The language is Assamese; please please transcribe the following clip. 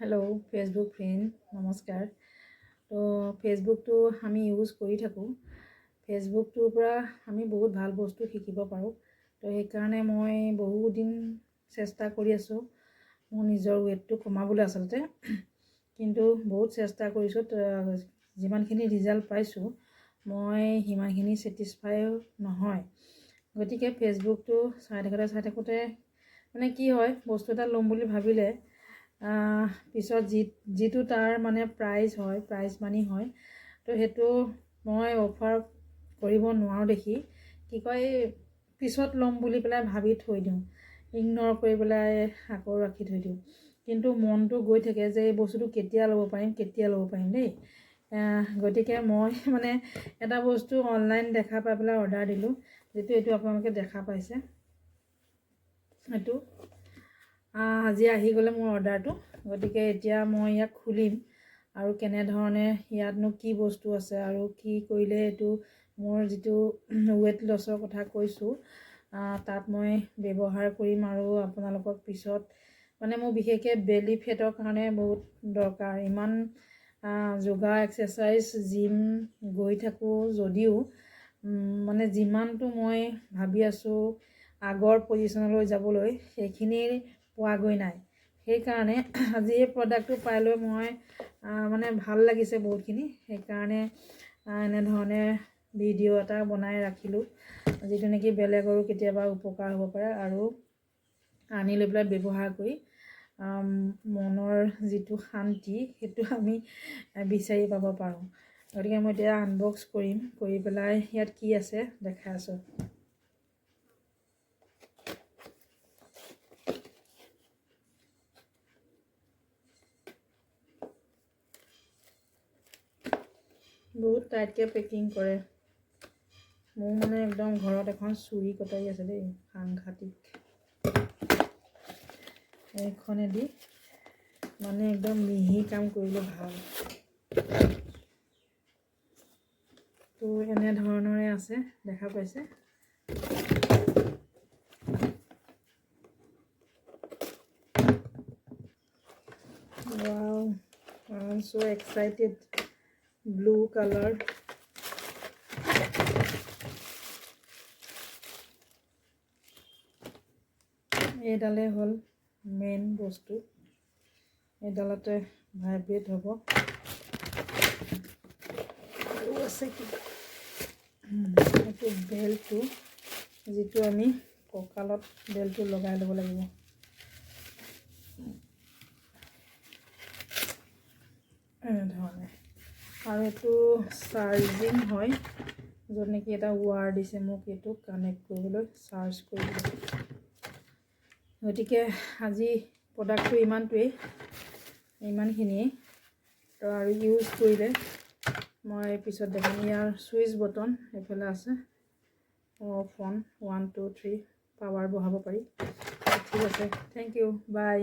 হেল্ল' ফেচবুক ফ্ৰেণ্ড নমস্কাৰ। তো ফেচবুকটো আমি ইউজ কৰি থাকোঁ। ফেচবুকটোৰ পৰা আমি বহুত ভাল বস্তু শিকিব পাৰোঁ। তো সেইকাৰণে মই বহুত দিন চেষ্টা কৰি আছোঁ মোৰ নিজৰ ৱেটটো কমাবলৈ আচলতে, কিন্তু বহুত চেষ্টা কৰিছোঁ। যিমানখিনি ৰিজাল্ট পাইছোঁ মই সিমানখিনি ছেটিছফাইও নহয়। গতিকে ফেচবুকটো চাই থাকোঁতে মানে কি হয়, বস্তু এটা ল'ম বুলি ভাবিলে পিছত যিটো তাৰ মানে প্ৰাইজ মানি হয়, তো সেইটো মই অফাৰ কৰিব নোৱাৰোঁ দেখি কি কয় পিছত ল'ম বুলি পেলাই ভাবি থৈ দিওঁ, ইগনৰ কৰি পেলাই আকৌ ৰাখি থৈ দিওঁ। কিন্তু মনটো গৈ থাকে যে এই বস্তুটো কেতিয়া ল'ব পাৰিম দেই। গতিকে মই মানে এটা বস্তু অনলাইন দেখা পাই পেলাই অৰ্ডাৰ দিলোঁ, এইটো আপোনালোকে দেখা পাইছে। এইটো আজি আহি গ'লে মোৰ অৰ্ডাৰটো। গতিকে এতিয়া মই ইয়াক খুলিম আৰু কেনেধৰণে ইয়াতনো কি বস্তু আছে আৰু কি কৰিলে এইটো মোৰ যিটো ৱেট লছৰ কথা কৈছোঁ তাত মই ব্যৱহাৰ কৰিম। আৰু আপোনালোকক পিছত মানে মোৰ বিশেষকৈ বেলি ফেটৰ কাৰণে বহুত দৰকাৰ। ইমান যোগা এক্সাৰচাইজ জিম গৈ থাকোঁ যদিও মানে যিমানটো মই ভাবি আছোঁ আগৰ পজিশ্যনলৈ যাবলৈ সেইখিনি পোৱাগৈ নাই। সেইকাৰণে আজি এই প্ৰডাক্টটো পাই লৈ মই মানে ভাল লাগিছে বহুতখিনি। সেইকাৰণে এনেধৰণে ভিডিঅ' এটা বনাই ৰাখিলোঁ, যিটো নেকি বেলেগৰো কেতিয়াবা উপকাৰ হ'ব পাৰে আৰু আনি লৈ পেলাই ব্যৱহাৰ কৰি মনৰ যিটো শান্তি সেইটো আমি বিচাৰি পাব পাৰোঁ। গতিকে মই এতিয়া আনবক্স কৰিম, কৰি পেলাই ইয়াত কি আছে দেখাই আছোঁ। বহুত টাইটকৈ পেকিং কৰে। মোৰ মানে একদম ঘৰত এখন চুৰি কটাৰী আছে দেই, সাংঘাতিক। এইখনেদি মানে একদম মিহি কাম কৰিলে ভাল। তো এনেধৰণৰে আছে, দেখা পাইছে। Wow, I'm so excited. Blue color. এইডালে হ'ল মেইন বস্তু, এইডালতে ভাইব্ৰেট হ'ব। আৰু আছে কিবা, এইটো বেল্টটো, যিটো আমি কঁকালত বেল্টটো লগাই ল'ব লাগিব। এনেধৰণে। আৰু এইটো চাৰ্জিং হয়, য'ত নেকি এটা ৱায়াৰ দিছে মোক এইটো কানেক্ট কৰিবলৈ, চাৰ্জ কৰিবলৈ। গতিকে আজি প্ৰডাক্টটো ইমানখিনিয়ে। তো আৰু ইউজ কৰিলে মই পিছত দেখাম। ইয়াৰ ছুইচ বটন এইফালে আছে, অফ অন 1 2 3 পাৱাৰ বঢ়াব পাৰি। ঠিক আছে, থেংক ইউ, বাই।